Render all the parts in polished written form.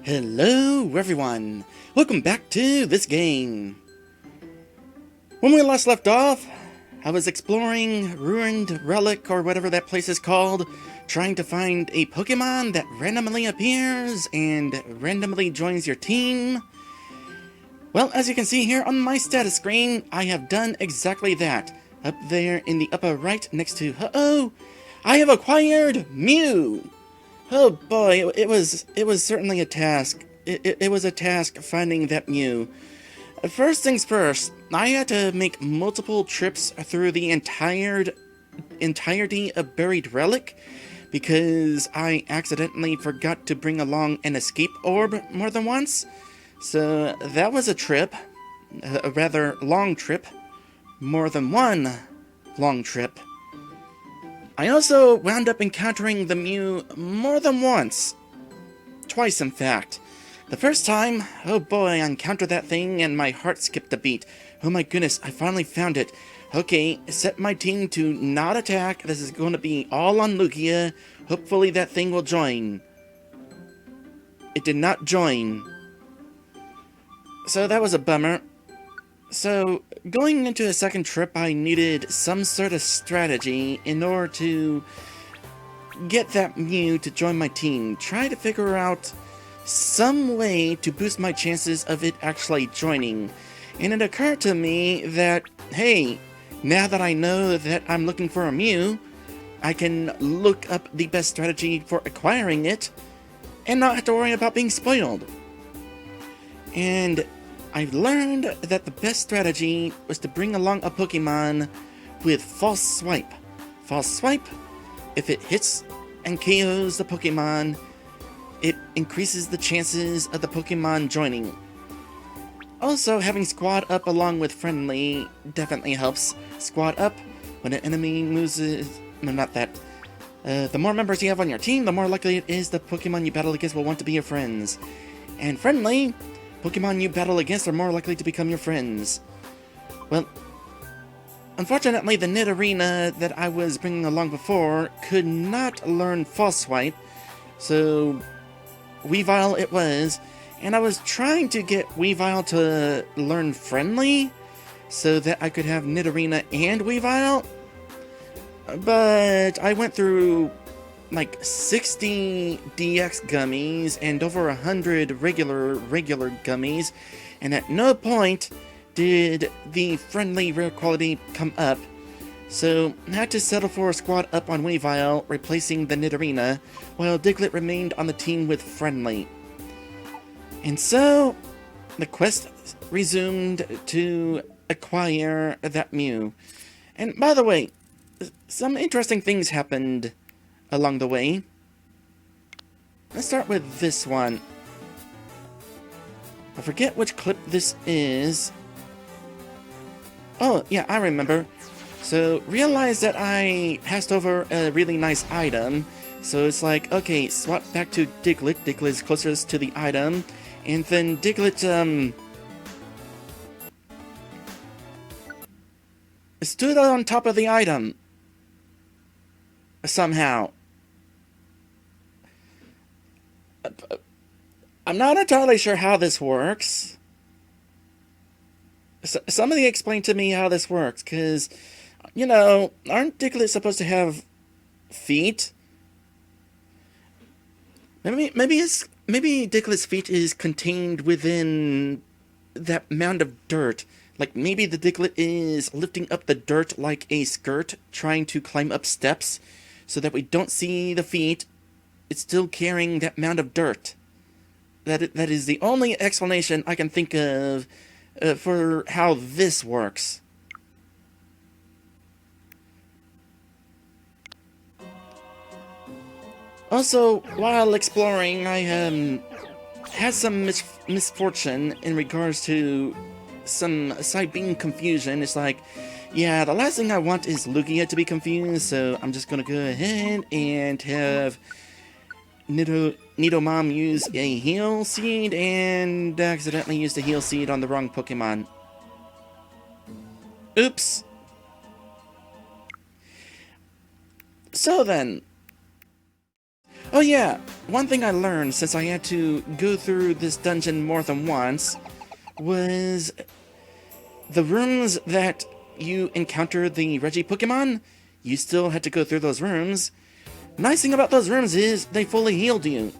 Hello everyone! Welcome back to this game! When we last left off, I was exploring Ruined Relic or whatever that place is called, trying to find a Pokemon that randomly appears and randomly joins your team. Well, as you can see here on my status screen, I have done exactly that. Up there in the upper right next to I have acquired Mew! Oh boy, it was certainly a task. It was a task finding that Mew. First things first, I had to make multiple trips through the entirety of Buried Relic because I accidentally forgot to bring along an escape orb more than once. So that was a trip, a rather long trip, more than one long trip. I also wound up encountering the Mew more than once. Twice, in fact. The first time, oh boy, I encountered that thing and my heart skipped a beat. Oh my goodness, I finally found it. Okay, set my team to not attack. This is going to be all on Lugia. Hopefully that thing will join. It did not join. So that was a bummer. So, going into a second trip, I needed some sort of strategy in order to get that Mew to join my team. Try to figure out some way to boost my chances of it actually joining. And it occurred to me that, hey, now that I know that I'm looking for a Mew, I can look up the best strategy for acquiring it and not have to worry about being spoiled. And I've learned that the best strategy was to bring along a Pokemon with False Swipe. False Swipe, if it hits and KOs the Pokemon, it increases the chances of the Pokemon joining. Also, having Squad Up along with Friendly definitely helps. Squad Up, when an enemy loses... No, not that. The more members you have on your team, the more likely it is the Pokemon you battle against will want to be your friends. And Friendly, Pokemon you battle against are more likely to become your friends. Well, unfortunately the Nidorina that I was bringing along before could not learn False Swipe, so Weavile it was, and I was trying to get Weavile to learn Friendly so that I could have Nidorina and Weavile, but I went through like 60 DX gummies and over 100 regular gummies, and at no point did the Friendly rare quality come up, so I had to settle for a Squad Up on Weavile, replacing the Nidorina, while Diglett remained on the team with Friendly. And so, the quest resumed to acquire that Mew. And by the way, some interesting things happened along the way. Let's start with this one. I forget which clip this is. Oh, yeah, I remember. So, realize that I passed over a really nice item. So it's like, okay, swap back to Diglett. Diglett is closest to the item. And then Diglett, stood on top of the item. Somehow. I'm not entirely sure how this works. Somebody explain to me how this works, because, you know, aren't Diglett supposed to have feet? Maybe Diglett's feet is contained within that mound of dirt. Like, maybe the Diglett is lifting up the dirt like a skirt, trying to climb up steps, so that we don't see the feet. It's still carrying that mound of dirt. That is the only explanation I can think of for how this works. Also, while exploring, I had some misfortune in regards to some side being confusion. It's like, yeah, the last thing I want is Lugia to be confused, so I'm just gonna go ahead and have Nidomom use a heal seed and accidentally used a heal seed on the wrong Pokemon. Oops. So then, Oh yeah, one thing I learned since I had to go through this dungeon more than once was the rooms that you encounter the Reggie Pokemon, you still had to go through those rooms. Nice thing about those rooms is they fully healed you.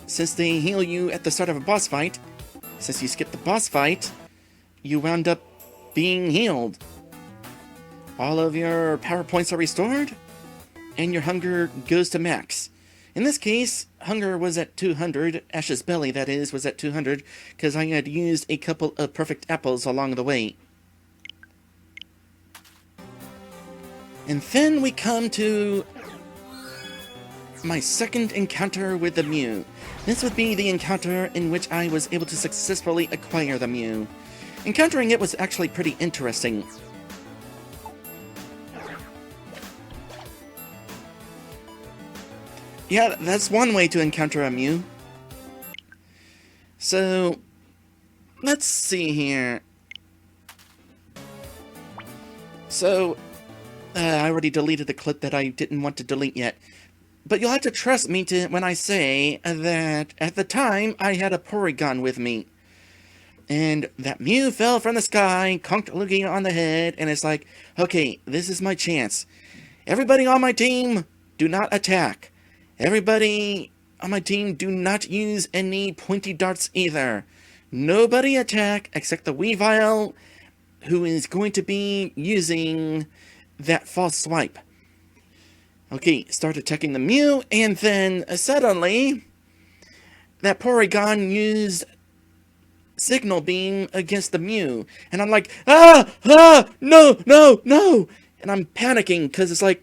Since they heal you at the start of a boss fight, since you skipped the boss fight, you wound up being healed. All of your power points are restored, and your hunger goes to max. In this case, hunger was at 200, Ash's belly, that is, was at 200, because I had used a couple of perfect apples along the way. And then we come to my second encounter with the Mew. This would be the encounter in which I was able to successfully acquire the Mew. Encountering it was actually pretty interesting. Yeah, that's one way to encounter a Mew. So, let's see here. So, I already deleted the clip that I didn't want to delete yet. But you'll have to trust me when I say that at the time I had a Porygon with me. And that Mew fell from the sky, conked Lugia on the head, and it's like, okay, this is my chance. Everybody on my team, do not attack. Everybody on my team, do not use any pointy darts either. Nobody attack except the Weavile, who is going to be using that false swipe. Okay, start attacking the Mew, and then suddenly, that Porygon used Signal Beam against the Mew. And I'm like, no! And I'm panicking, because it's like,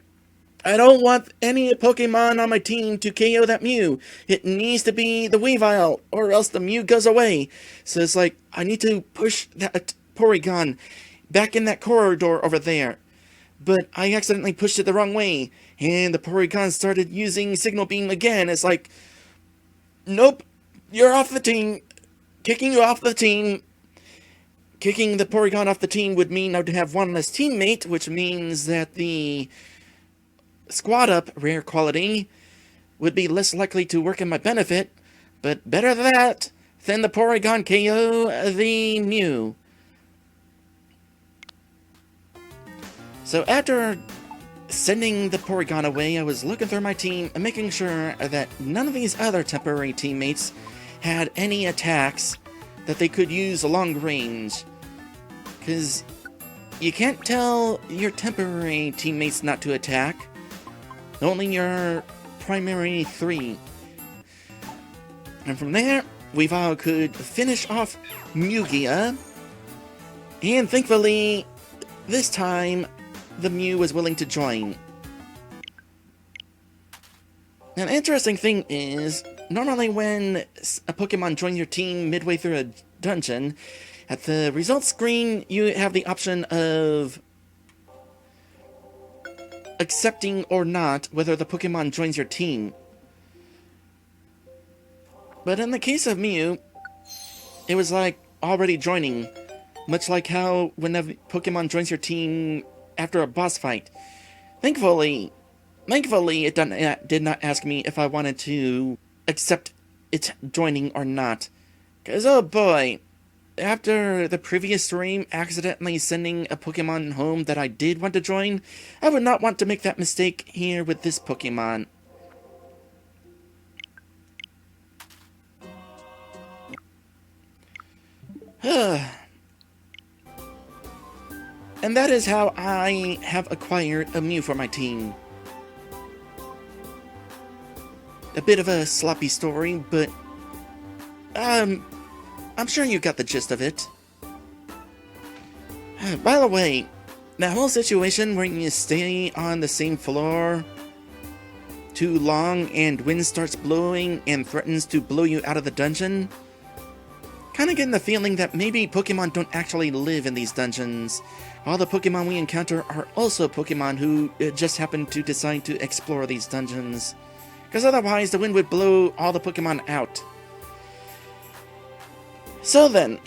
I don't want any Pokemon on my team to KO that Mew. It needs to be the Weavile, or else the Mew goes away. So it's like, I need to push that Porygon back in that corridor over there. But I accidentally pushed it the wrong way, and the Porygon started using Signal Beam again. It's like, nope, you're off the team. Kicking you off the team. Kicking the Porygon off the team would mean I would have one less teammate, which means that the Squad Up rare quality would be less likely to work in my benefit, but better that than the Porygon KO the Mew. So after sending the Porygon away, I was looking through my team and making sure that none of these other temporary teammates had any attacks that they could use long range. Because you can't tell your temporary teammates not to attack. Only your primary three. And from there, Weavile could finish off Mewgia. And thankfully, this time, the Mew was willing to join. Now, the interesting thing is, normally when a Pokemon joins your team midway through a dungeon, at the results screen, you have the option of accepting or not whether the Pokemon joins your team. But in the case of Mew, it was like already joining, much like how when a Pokemon joins your team after a boss fight. Thankfully, it did not ask me if I wanted to accept it joining or not. Because, oh boy, after the previous stream accidentally sending a Pokemon home that I did want to join, I would not want to make that mistake here with this Pokemon. And that is how I have acquired a Mew for my team. A bit of a sloppy story, but I'm sure you got the gist of it. By the way, that whole situation where you stay on the same floor too long and wind starts blowing and threatens to blow you out of the dungeon, kinda getting the feeling that maybe Pokemon don't actually live in these dungeons. All the Pokemon we encounter are also Pokemon who just happen to decide to explore these dungeons. Because otherwise the wind would blow all the Pokemon out. So then,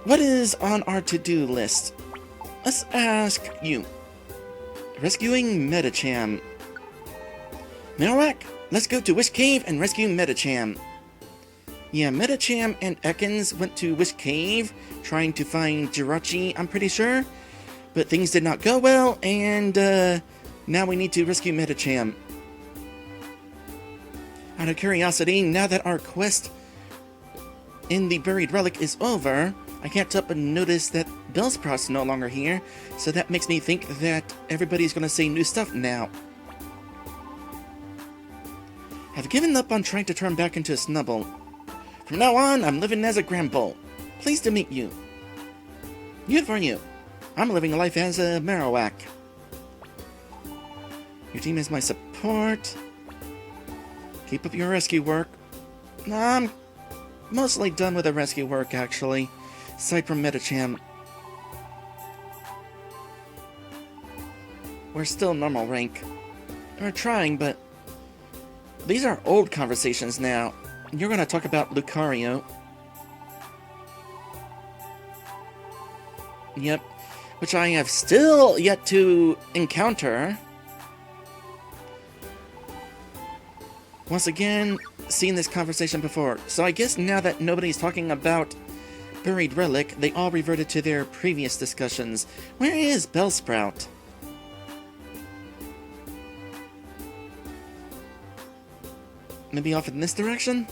what is on our to-do list? Let's ask you. Rescuing Medicham. Marowak, let's go to Wish Cave and rescue Metacham. Yeah, Metacham and Ekans went to Wish Cave, trying to find Jirachi, I'm pretty sure. But things did not go well, and now we need to rescue Metacham. Out of curiosity, now that our quest in the buried relic is over, I can't help but notice that Bellsprout's no longer here, so that makes me think that everybody's gonna say new stuff now. I've given up on trying to turn back into a Snubble. From now on, I'm living as a Gramble. Pleased to meet you. Good for you. I'm living a life as a Marowak. Your team is my support. Keep up your rescue work. I'm mostly done with the rescue work, actually. Aside from Metacham. We're still normal rank. We're trying, but these are old conversations now. You're gonna talk about Lucario. Yep. Which I have still yet to encounter. Once again, seen this conversation before. So I guess now that nobody's talking about Buried Relic, they all reverted to their previous discussions. Where is Bellsprout? Maybe off in this direction?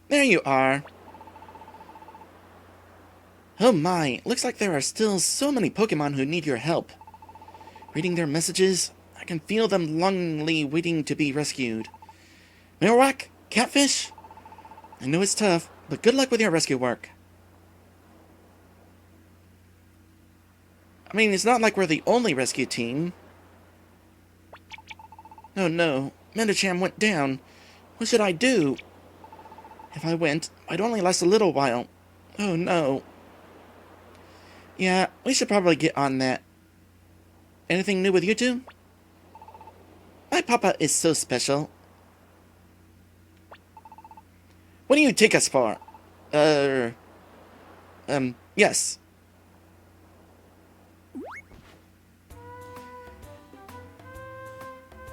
There you are. Oh my, looks like there are still so many Pokemon who need your help. Reading their messages, I can feel them longingly waiting to be rescued. Marowak, Catfish? I know it's tough, but good luck with your rescue work. I mean, it's not like we're the only rescue team. Oh no, Metacham went down. What should I do? If I went, I'd only last a little while. Oh no. Yeah, we should probably get on that. Anything new with you two? My papa is so special. What do you take us for? Yes.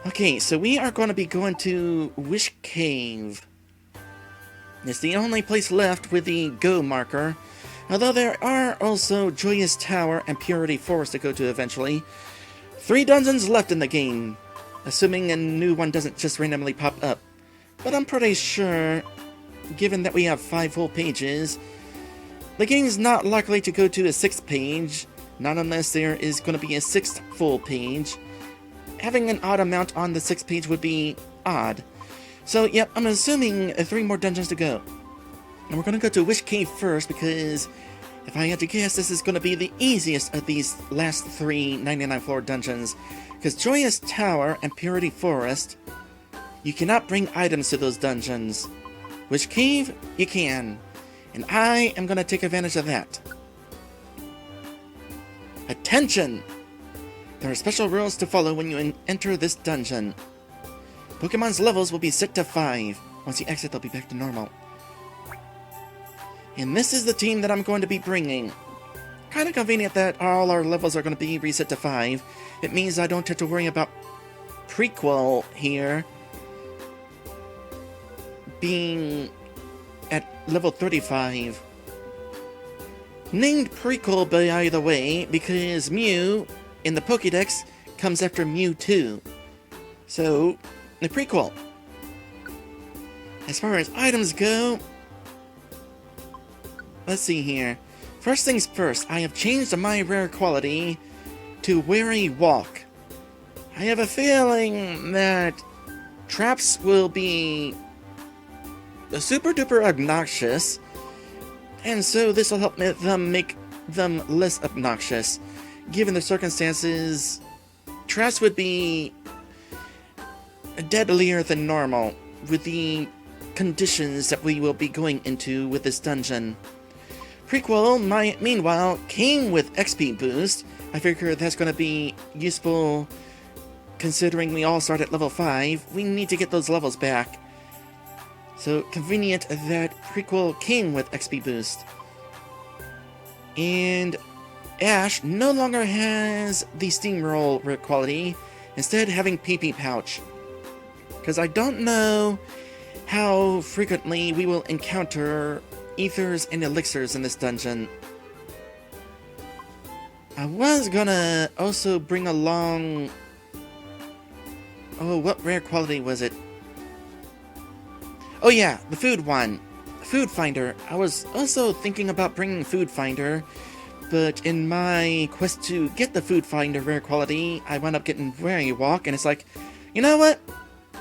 Okay, so we are going to be going to Wish Cave. It's the only place left with the Go marker. Although there are also Joyous Tower and Purity Forest to go to eventually. 3 dungeons left in the game, assuming a new one doesn't just randomly pop up. But I'm pretty sure, given that we have 5 full pages, the game's not likely to go to a 6th page, not unless there is going to be a 6th full page. Having an odd amount on the 6th page would be odd. So, yep, I'm assuming 3 more dungeons to go. And we're going to go to Wish Cave first, because if I had to guess, this is going to be the easiest of these last 3 99 floor dungeons. Because Joyous Tower and Purity Forest, you cannot bring items to those dungeons. Wish Cave, you can. And I am going to take advantage of that. Attention! There are special rules to follow when you enter this dungeon. Pokemon's levels will be set to 5. Once you exit, they'll be back to normal. And this is the team that I'm going to be bringing. Kind of convenient that all our levels are going to be reset to 5. It means I don't have to worry about Prequel here being at level 35. Named Prequel, by the way, because Mew in the Pokédex comes after Mewtwo. So, the Prequel. As far as items go, let's see here. First things first, I have changed my rare quality to Wary Walk. I have a feeling that traps will be super duper obnoxious, and so this will help them make them less obnoxious. Given the circumstances, traps would be deadlier than normal with the conditions that we will be going into with this dungeon. Prequel, meanwhile, came with XP boost. I figure that's going to be useful considering we all start at level 5. We need to get those levels back. So, convenient that Prequel came with XP boost. And Ash no longer has the Steamroll quality, instead having PP Pouch. because I don't know how frequently we will encounter ethers and elixirs in this dungeon. I was gonna also bring along... Oh, what rare quality was it? Oh yeah, the food one. Food Finder. I was also thinking about bringing Food Finder, but in my quest to get the Food Finder rare quality, I wound up getting Weary Walk, and it's like, you know what?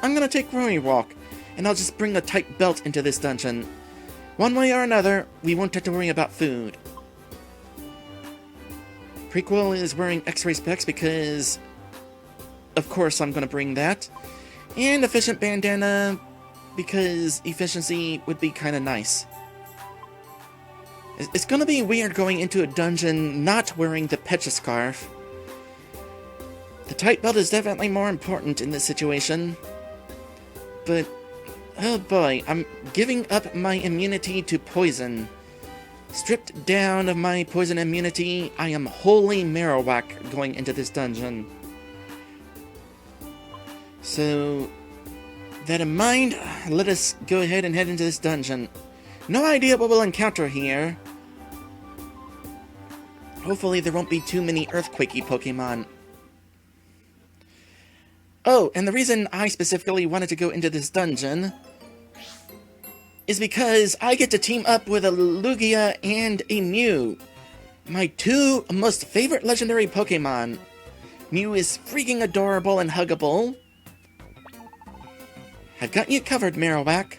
I'm gonna take Weary Walk, and I'll just bring a tight belt into this dungeon. One way or another, we won't have to worry about food. Prequel is wearing X-ray specs because, of course, I'm gonna bring that. And Efficient Bandana, because efficiency would be kinda nice. It's gonna be weird going into a dungeon not wearing the Pecha Scarf. The tight belt is definitely more important in this situation. But, oh boy, I'm giving up my immunity to poison. Stripped down of my poison immunity, I am wholly Marowak going into this dungeon. So, that in mind, let us go ahead and head into this dungeon. No idea what we'll encounter here. Hopefully there won't be too many earthquakey Pokemon. Oh, and the reason I specifically wanted to go into this dungeon is because I get to team up with a Lugia and a Mew. My two most favorite legendary Pokemon. Mew is freaking adorable and huggable. I've got you covered, Marowak.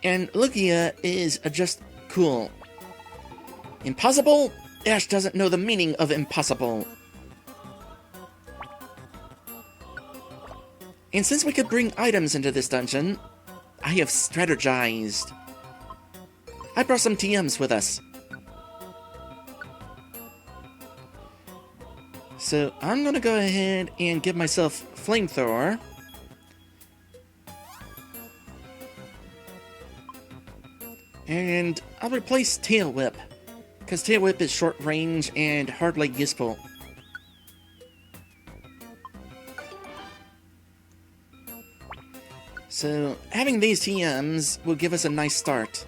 And Lugia is just cool. Impossible? Ash doesn't know the meaning of impossible. And since we could bring items into this dungeon, I have strategized. I brought some TMs with us. So I'm gonna go ahead and give myself Flamethrower. And I'll replace Tail Whip, because Tail Whip is short range and hardly useful. So, having these TMs will give us a nice start.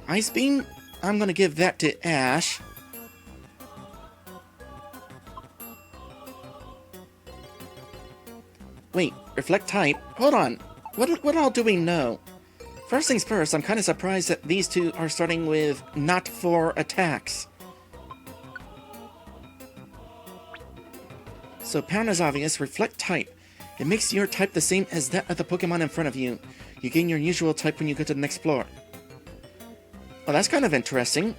Ice Beam, I'm going to give that to Ash. Wait, Reflect Type? Hold on. What all do we know? First things first, I'm kind of surprised that these two are starting with not 4 attacks. So Pound is obvious, Reflect Type. It makes your type the same as that of the Pokemon in front of you. You gain your usual type when you go to the next floor. Well, that's kind of interesting.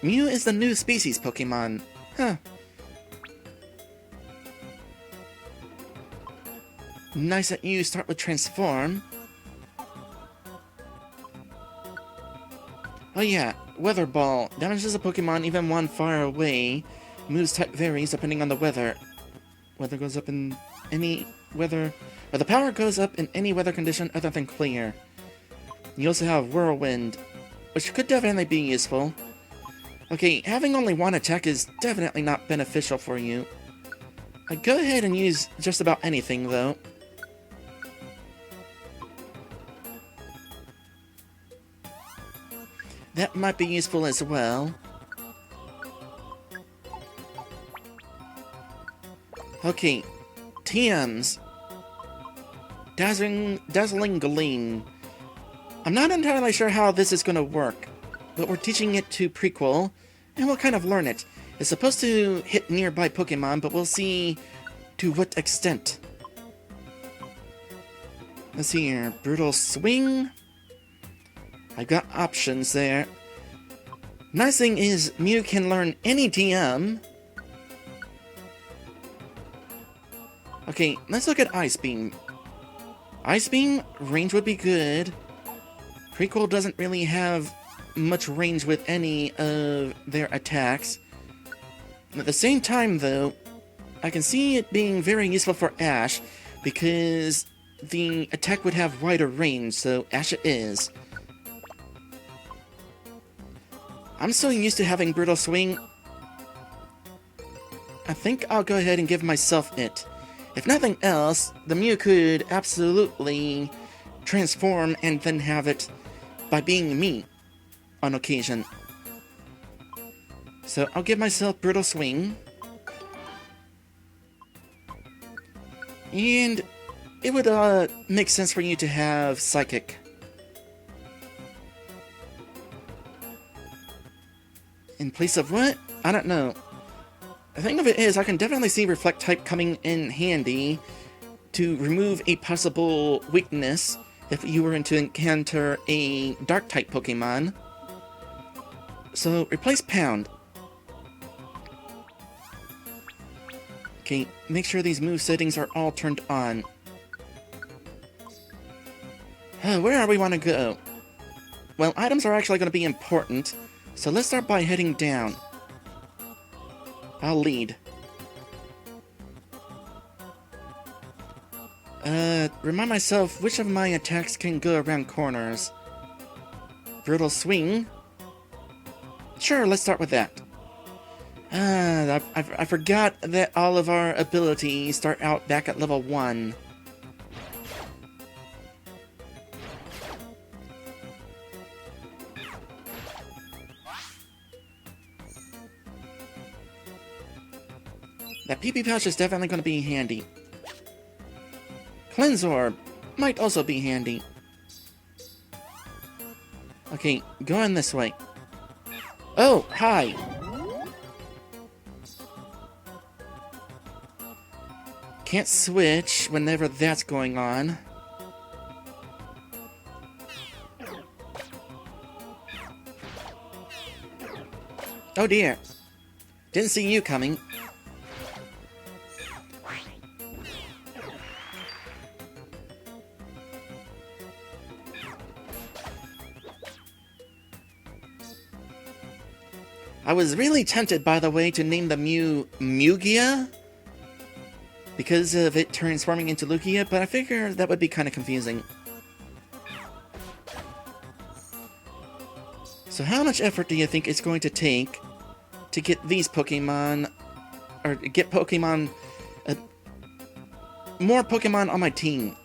Mew is the new species Pokemon. Huh. Nice that you start with Transform. Oh yeah, Weather Ball. Damages a Pokemon even one far away. Mew's type varies depending on the weather. Weather goes up in any weather... Or the power goes up in any weather condition other than clear. You also have Whirlwind, which could definitely be useful. Okay, having only one attack is definitely not beneficial for you. Go ahead and use just about anything, though. That might be useful as well. Okay, TMs. Dazzling Gleam. I'm not entirely sure how this is going to work, but we're teaching it to Prequel, and we'll kind of learn it. It's supposed to hit nearby Pokemon, but we'll see to what extent. Let's see here. Brutal Swing. I've got options there. Nice thing is, Mew can learn any TM. Okay, let's look at Ice Beam. Ice Beam, range would be good. Prequel doesn't really have much range with any of their attacks. At the same time, though, I can see it being very useful for Ash, because the attack would have wider range, so Ash it is. I'm so used to having Brutal Swing. I think I'll go ahead and give myself it. If nothing else, the Mew could absolutely transform and then have it by being me on occasion. So I'll give myself Brutal Swing. And it would make sense for you to have Psychic. In place of what? I don't know. The thing of it is, I can definitely see Reflect type coming in handy to remove a possible weakness if you were to encounter a Dark type Pokemon. So, replace Pound. Okay, make sure these move settings are all turned on. Where are we want to go? Well, items are actually going to be important, so let's start by heading down. I'll lead. Remind myself which of my attacks can go around corners. Brutal Swing? Sure, let's start with that. I forgot that all of our abilities start out back at level 1. That PP pouch is definitely going to be handy. Cleanse Orb might also be handy. Okay, going this way. Oh, hi! Can't switch whenever that's going on. Oh dear. Didn't see you coming. I was really tempted, by the way, to name the Mew Mewgia because of it transforming into Lugia, but I figured that would be kind of confusing. So how much effort do you think it's going to take to get these Pokemon, or get Pokemon, more Pokemon on my team?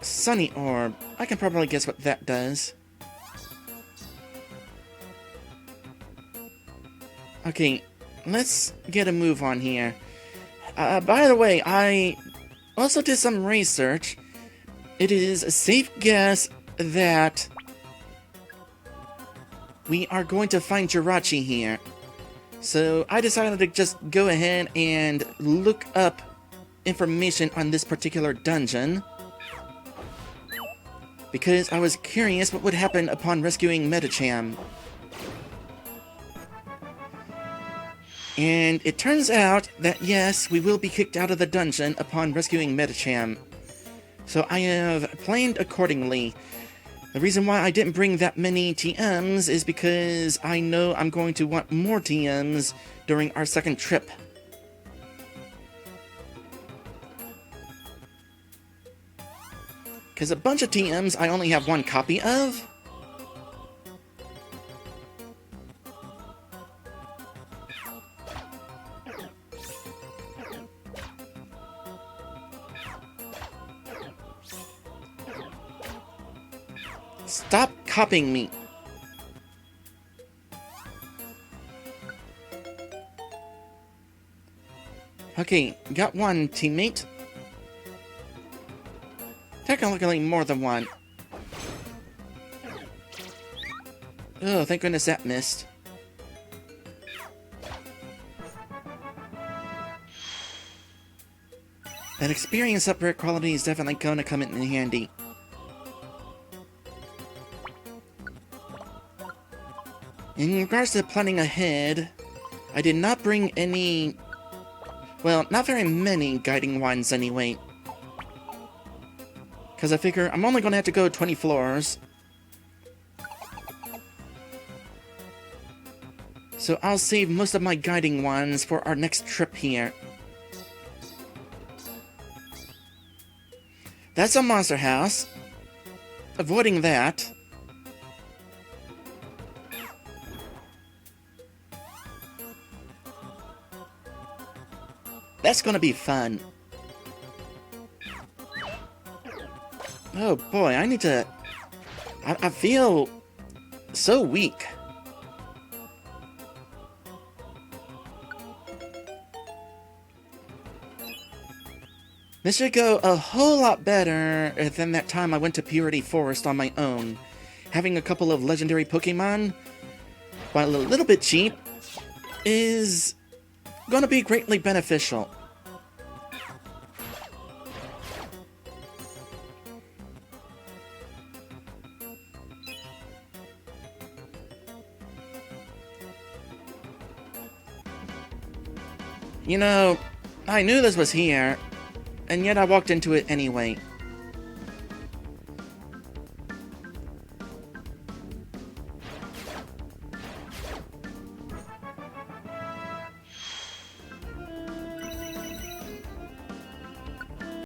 Sunny Orb. I can probably guess what that does. Okay, let's get a move on here. By the way, I also did some research. It is a safe guess that we are going to find Jirachi here. So I decided to just go ahead and look up information on this particular dungeon, because I was curious what would happen upon rescuing Medicham. And it turns out that yes, we will be kicked out of the dungeon upon rescuing Medicham. So I have planned accordingly. The reason why I didn't bring that many TMs is because I know I'm going to want more TMs during our second trip. Because a bunch of TMs I only have one copy of. Stop copying me. Okay, got one teammate. Technically more than one. Oh, thank goodness that missed. That experience upgrade quality is definitely going to come in handy. In regards to planning ahead, I did not bring any, well, not very many guiding wands anyway. Because I figure I'm only going to have to go 20 floors. So I'll save most of my guiding wands for our next trip here. That's a monster house. Avoiding that. That's gonna be fun. Oh boy, I need to... I feel so weak. This should go a whole lot better than that time I went to Purity Forest on my own. Having a couple of legendary Pokemon, while a little bit cheap, is gonna be greatly beneficial. You know, I knew this was here, and yet I walked into it anyway.